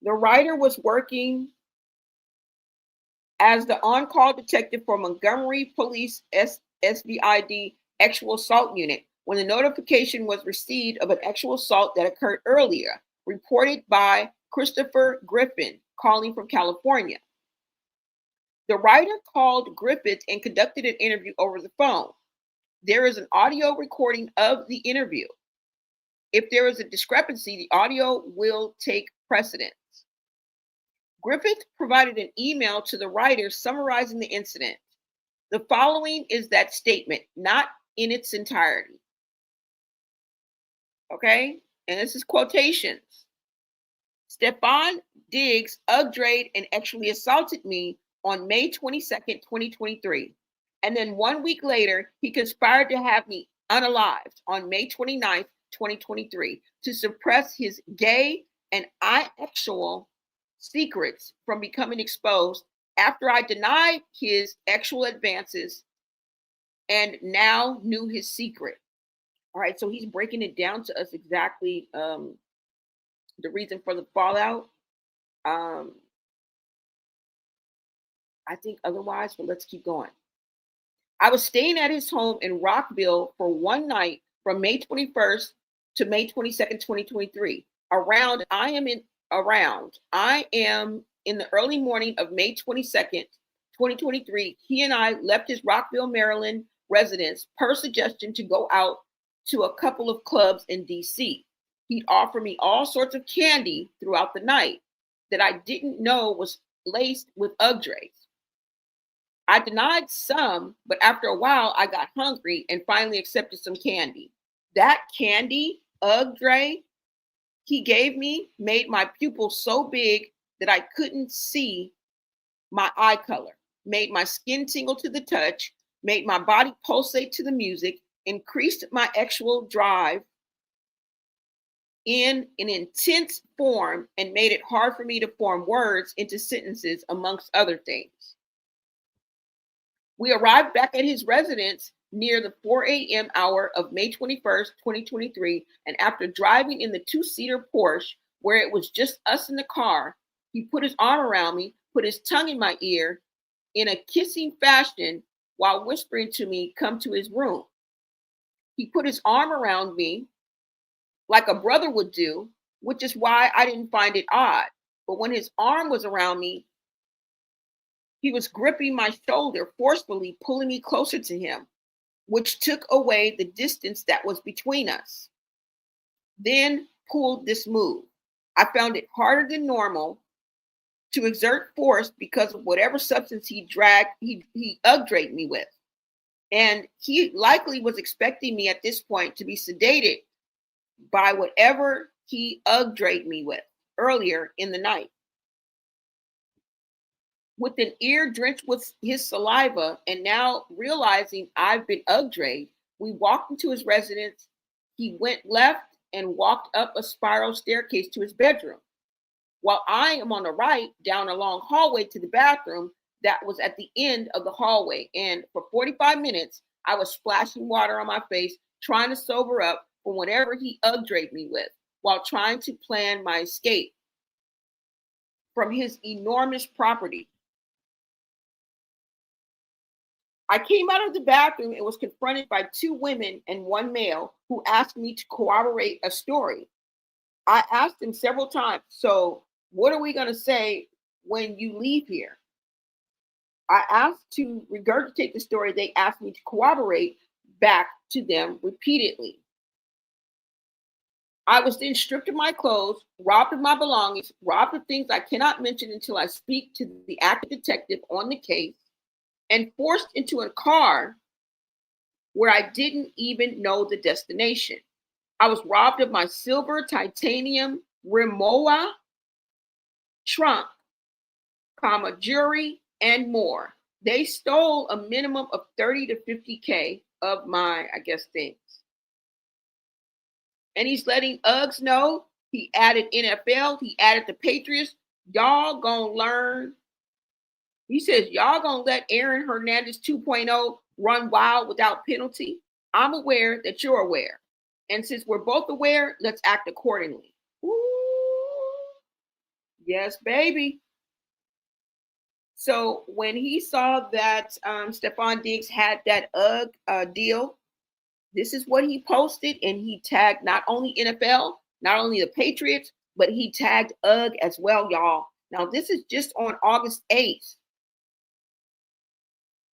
The writer was working as the on-call detective for Montgomery Police SVID Sexual Assault Unit when the notification was received of an sexual assault that occurred earlier, reported by Christopher Griffin, calling from California. The writer called Griffith and conducted an interview over the phone. There is an audio recording of the interview. If there is a discrepancy, the audio will take precedence. Griffith provided an email to the writer summarizing the incident. The following is that statement, not in its entirety. Okay? And this is quotations. Stefon Diggs updraged and actually assaulted me on May 22nd, 2023. And then 1 week later, he conspired to have me unalived on May 29th, 2023 to suppress his gay and asexual secrets from becoming exposed after I denied his sexual advances and now knew his secret. All right, so he's breaking it down to us exactly the reason for the fallout. I think otherwise, but let's keep going. I was staying at his home in Rockville for one night from May 21st to May 22nd, 2023. I am in the early morning of May 22nd, 2023. He and I left his Rockville, Maryland residence per suggestion to go out to a couple of clubs in DC. He'd offer me all sorts of candy throughout the night that I didn't know was laced with Ugdrays. I denied some, but after a while, I got hungry and finally accepted some candy. That candy, Ugdray, he gave me made my pupils so big that I couldn't see my eye color, made my skin tingle to the touch, made my body pulsate to the music, increased my sexual drive in an intense form, and made it hard for me to form words into sentences, amongst other things. We arrived back at his residence near the 4 a.m. hour of May 21st, 2023, and after driving in the two-seater Porsche, where it was just us in the car, he put his arm around me, put his tongue in my ear in a kissing fashion while whispering to me, come to his room. He put his arm around me like a brother would do, which is why I didn't find it odd. But when his arm was around me, he was gripping my shoulder, forcefully pulling me closer to him, which took away the distance that was between us. Then pulled this move. I found it harder than normal to exert force because of whatever substance he ugdraged me with. And he likely was expecting me at this point to be sedated by whatever he ugdraged me with earlier in the night. With an ear drenched with his saliva and now realizing I've been ugdraged, we walked into his residence. He went left and walked up a spiral staircase to his bedroom, while I am on the right down a long hallway to the bathroom that was at the end of the hallway. And for 45 minutes, I was splashing water on my face, trying to sober up from whatever he ugdraged me with, while trying to plan my escape from his enormous property. I came out of the bathroom and was confronted by two women and one male who asked me to corroborate a story. I asked them several times, so what are we going to say when you leave here? I asked to regurgitate the story they asked me to corroborate back to them repeatedly. I was then stripped of my clothes, robbed of my belongings, robbed of things I cannot mention until I speak to the active detective on the case, and forced into a car where I didn't even know the destination. I was robbed of my silver titanium Rimowa trunk, jewelry, and more. They stole a minimum of 30 to 50K of my, things. And he's letting Uggs know. He added NFL, he added the Patriots. Y'all gonna learn. He says, y'all gonna let Aaron Hernandez 2.0 run wild without penalty? I'm aware that you're aware. And since we're both aware, let's act accordingly. Ooh. Yes, baby. So when he saw that Stefon Diggs had that UGG deal, this is what he posted, and he tagged not only NFL, not only the Patriots, but he tagged UGG as well, y'all. Now, this is just on August 8th.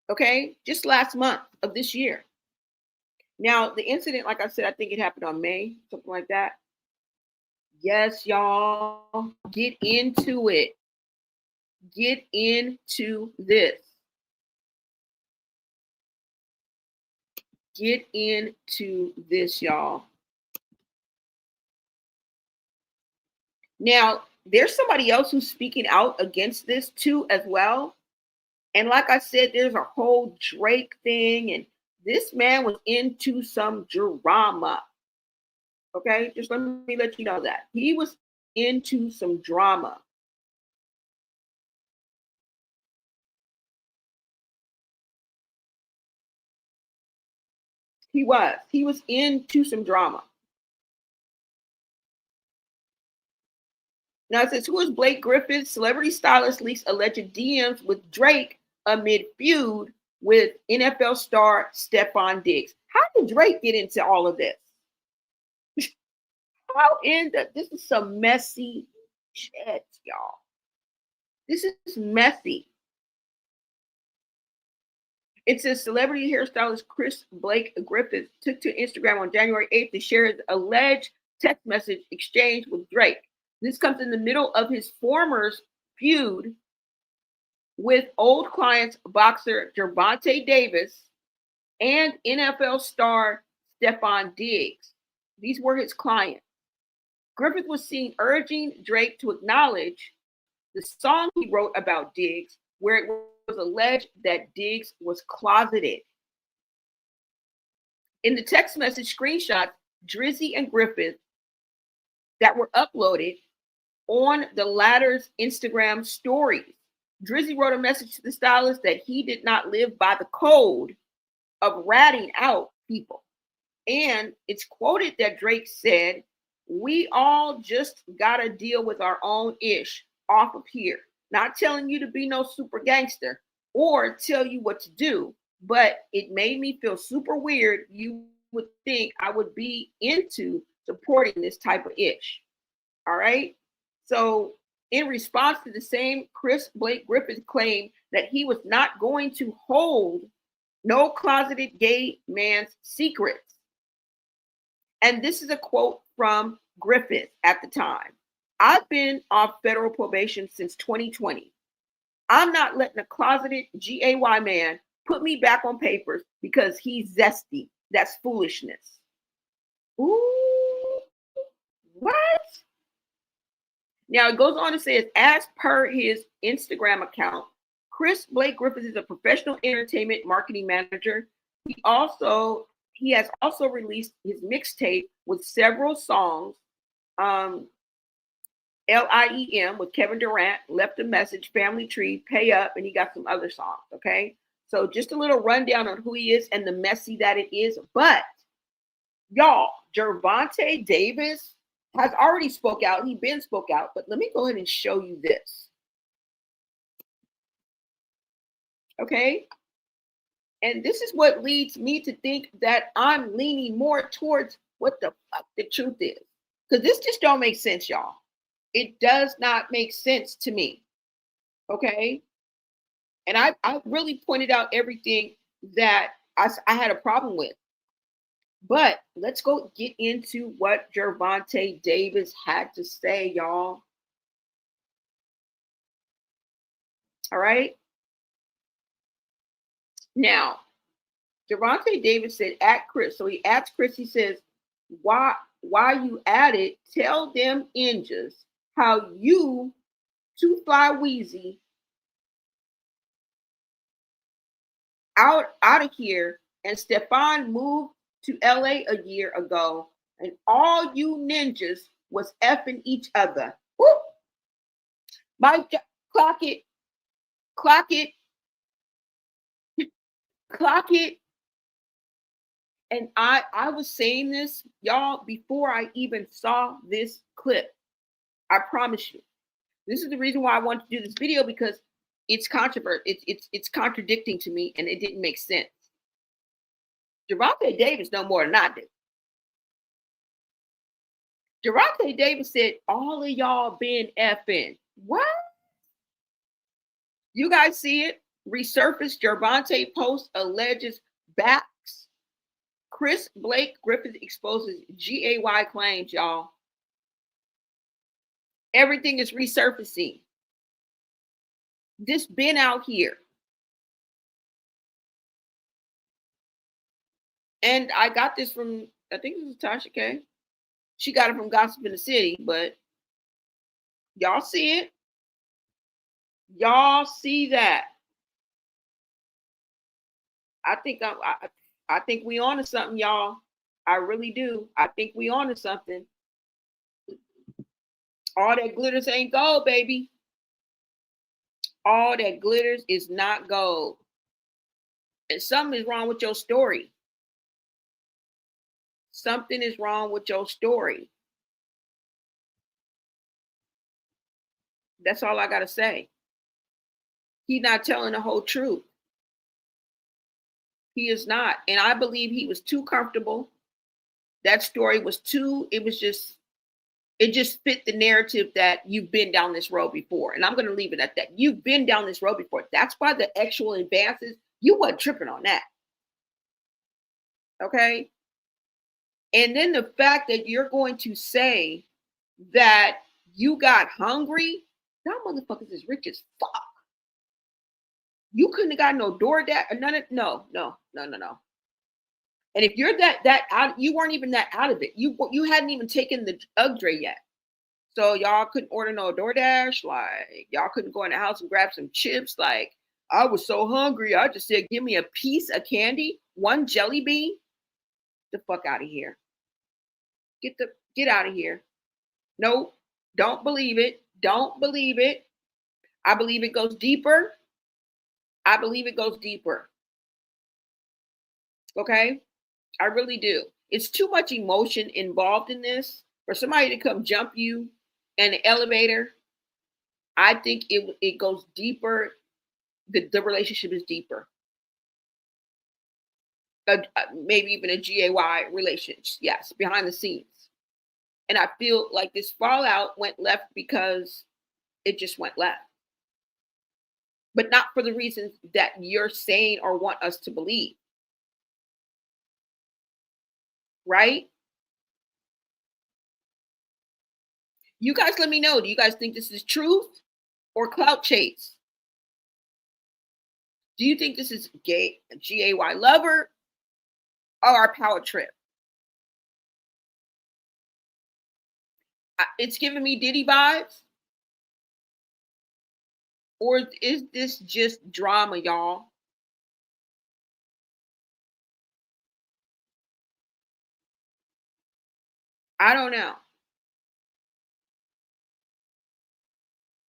Okay, just last month of this year. Now, the incident, like I said, I think it happened on May, something like that. Yes, y'all, get into it. Get into this. Get into this, y'all. Now, there's somebody else who's speaking out against this too, as well. And like I said, there's a whole Drake thing, and this man was into some drama. Okay, just let me let you know that he was into some drama. He was into some drama. Now it says, who is Blake Griffin? Celebrity stylist leaks alleged DMs with Drake amid feud with NFL star Stefon Diggs. How did Drake get into all of this? This is some messy shit, y'all. This is messy. It says celebrity hairstylist Chris Blake Griffith took to Instagram on January 8th to share his alleged text message exchange with Drake. This comes in the middle of his former feud with old clients boxer Gervonta Davis and NFL star Stefon Diggs. These were his clients. Griffith was seen urging Drake to acknowledge the song he wrote about Diggs, where it was alleged that Diggs was closeted. In the text message screenshots, Drizzy and Griffith that were uploaded on the latter's Instagram stories. Drizzy wrote a message to the stylist that he did not live by the code of ratting out people. And it's quoted that Drake said, "We all just gotta deal with our own ish off of here. Not telling you to be no super gangster or tell you what to do, but it made me feel super weird. You would think I would be into supporting this type of ish." All right. So in response to the same, Chris Blake Griffith claimed that he was not going to hold no closeted gay man's secrets. And this is a quote from Griffith at the time. "I've been off federal probation since 2020. I'm not letting a closeted GAY man put me back on papers because he's zesty. That's foolishness." Ooh, what? Now it goes on to say, as per his Instagram account, Chris Blake Griffith is a professional entertainment marketing manager. He has also released his mixtape with several songs. LIEM with Kevin Durant, Left a Message, Family Tree, Pay Up, and he got some other songs. Okay. So just a little rundown on who he is and the messy that it is. But y'all, Gervonta Davis has already spoke out. He been spoke out, but let me go ahead and show you this. Okay. And this is what leads me to think that I'm leaning more towards what the fuck the truth is. Because this just don't make sense, y'all. It does not make sense to me. Okay. And I really pointed out everything that I had a problem with. But let's go get into what Gervonta Davis had to say, y'all. All right. Now, Gervonta Davis said, at Chris. So he asked Chris, he says, why you at it? Tell them ninjas how you, Two Fly Wheezy, out of here, and Stefon moved to LA a year ago, and all you ninjas was effing each other. Woo! Clock it, clock it, clock it. And I was saying this, y'all, before I even saw this clip. I promise you. This is the reason why I wanted to do this video, because it's controversial. It's contradicting to me, and it didn't make sense. Gervonta Davis no more than I do. Gervonta Davis said, all of y'all been effing. What? You guys see it? Resurfaced Gervonta post alleges backs. Chris Blake Griffith exposes GAY claims, y'all. Everything is resurfacing. This been out here. And I got this from, I think this is Tasha K. She got it from Gossip in the City, but y'all see it. Y'all see that. I think we on to something, y'all. I really do. I think we on to something. All that glitters ain't gold, baby. All that glitters is not gold. And something is wrong with your story. Something is wrong with your story. That's all I got to say. He's not telling the whole truth. He is not. And I believe he was too comfortable. That story was it just fit the narrative that you've been down this road before. And I'm going to leave it at that. You've been down this road before. That's why the actual advances, you weren't tripping on that. Okay? And then the fact that you're going to say that you got hungry, y'all motherfuckers is rich as fuck. You couldn't have got no DoorDash, no. And if you're that out, you weren't even that out of it. You hadn't even taken the Ugdre yet. So y'all couldn't order no DoorDash. Like, y'all couldn't go in the house and grab some chips. Like, I was so hungry, I just said, give me a piece of candy, one jelly bean. The fuck out of here. Get out of here. No, don't believe it. Don't believe it. I believe it goes deeper. I believe it goes deeper. Okay? I really do. It's too much emotion involved in this for somebody to come jump you in the elevator. I think it goes deeper. The relationship is deeper. Maybe even a GAY relationship. Yes, behind the scenes. And I feel like this fallout went left because it just went left. But not for the reasons that you're saying or want us to believe. Right? You guys let me know. Do you guys think this is truth or clout chase? Do you think this is GAY lover or a power trip? It's giving me Diddy vibes. Or is this just drama, y'all? I don't know.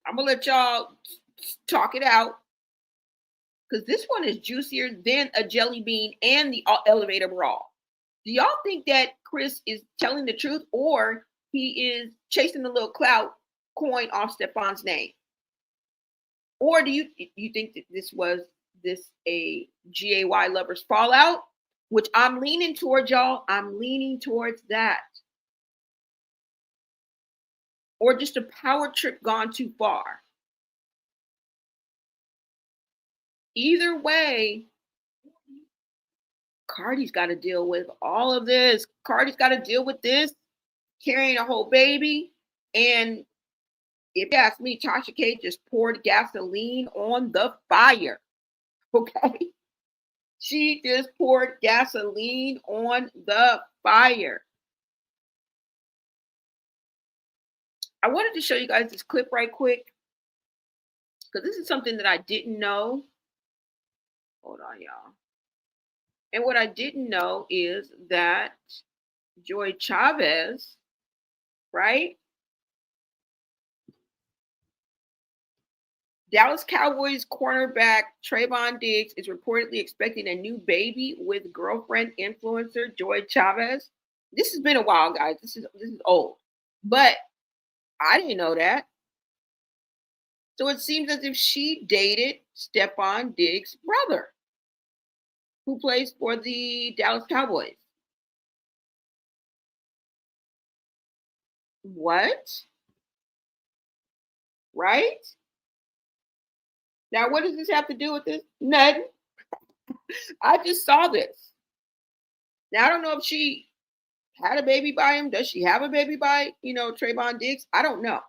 I'm going to let y'all talk it out. Because this one is juicier than a jelly bean and the elevator brawl. Do y'all think that Chris is telling the truth, or he is chasing the little clout coin off Stefon's name? Or do you think that this was a GAY lovers fallout? Which I'm leaning towards, y'all. I'm leaning towards that. Or just a power trip gone too far. Either way, Cardi's got to deal with all of this. Cardi's got to deal with this, carrying a whole baby. And if you ask me, Tasha K just poured gasoline on the fire. Okay? She just poured gasoline on the fire. I wanted to show you guys this clip right quick, because this is something that I didn't know. Hold on, y'all. And what I didn't know is that Joy Chavez, right? Dallas Cowboys cornerback Trayvon Diggs is reportedly expecting a new baby with girlfriend influencer Joy Chavez. This has been a while, guys. This is old. But I didn't know that. So it seems as if she dated Stefon Diggs' brother, who plays for the Dallas Cowboys. What? Right? Now, what does this have to do with this? Nothing. I just saw this. Now, I don't know if she had a baby by him. Does she have a baby by, Trayvon Diggs? I don't know.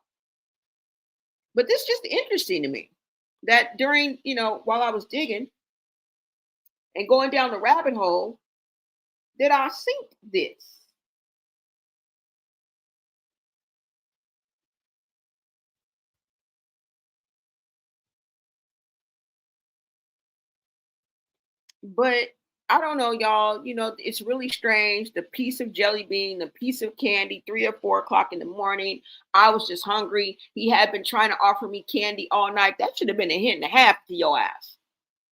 But this is just interesting to me that during, while I was digging and going down the rabbit hole, that I seen this. But I don't know, y'all. It's really strange. The piece of jelly bean, the piece of candy, 3 or 4 o'clock in the morning. I was just hungry. He had been trying to offer me candy all night. That should have been a hint and a half to your ass.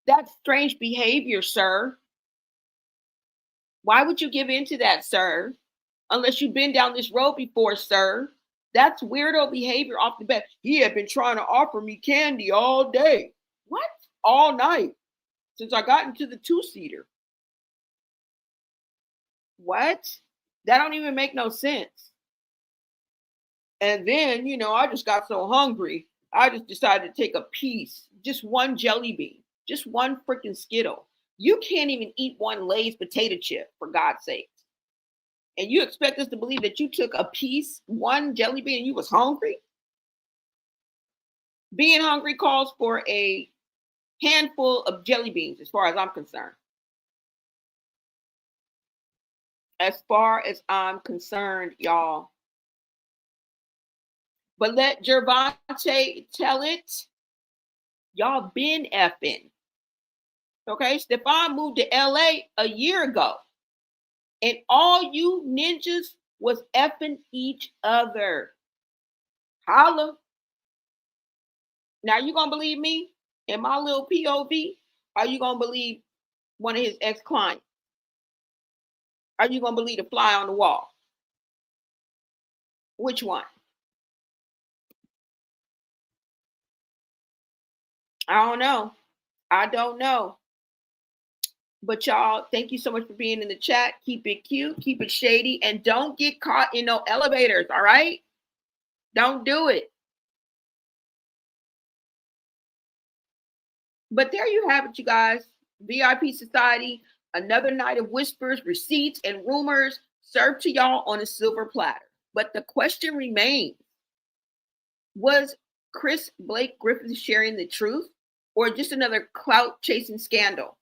That's strange behavior, sir. Why would you give in to that, sir? Unless you've been down this road before, sir. That's weirdo behavior off the bat. He had been trying to offer me candy all day. What? All night. Since I got into the 2-seater. What? That don't even make no sense. And then, I just got so hungry. I just decided to take a piece, just one jelly bean, just one freaking Skittle. You can't even eat one Lay's potato chip, for God's sake. And you expect us to believe that you took a piece, one jelly bean, and you was hungry? Being hungry calls for a handful of jelly beans, as far as I'm concerned. As far as I'm concerned, y'all. But let Gervonta tell it. Y'all been effing. Okay, Stefon moved to LA a year ago. And all you ninjas was effing each other. Holla. Now you gonna believe me in my little POV? Or are you gonna believe one of his ex-clients? Are you gonna believe the fly on the wall? Which one? I don't know. I don't know. But y'all, thank you so much for being in the chat. Keep it cute, keep it shady, and don't get caught in no elevators, all right? Don't do it. But there you have it, you guys. VIP Society, another night of whispers, receipts, and rumors served to y'all on a silver platter. But the question remains, was Chris Blake Griffin sharing the truth or just another clout-chasing scandal?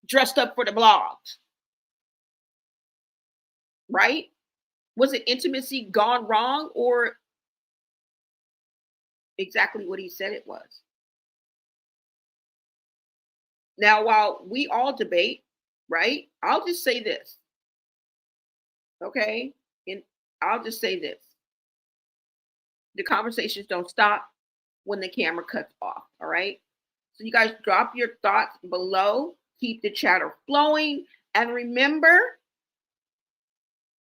Dressed up for the blogs, right? Was it intimacy gone wrong or exactly what he said it was? Now, while we all debate, right? I'll just say this, okay? And I'll just say this. The conversations don't stop when the camera cuts off, all right? So you guys drop your thoughts below. Keep the chatter flowing. And remember,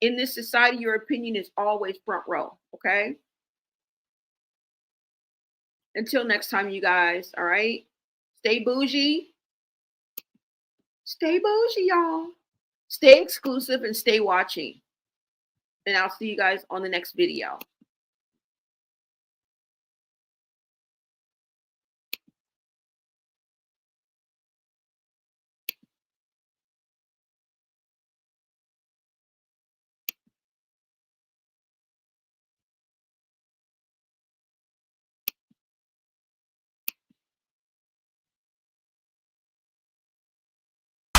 in this society, your opinion is always front row, okay? Until next time, you guys, all right? Stay bougie. Stay bougie, y'all. Stay exclusive and stay watching. And I'll see you guys on the next video.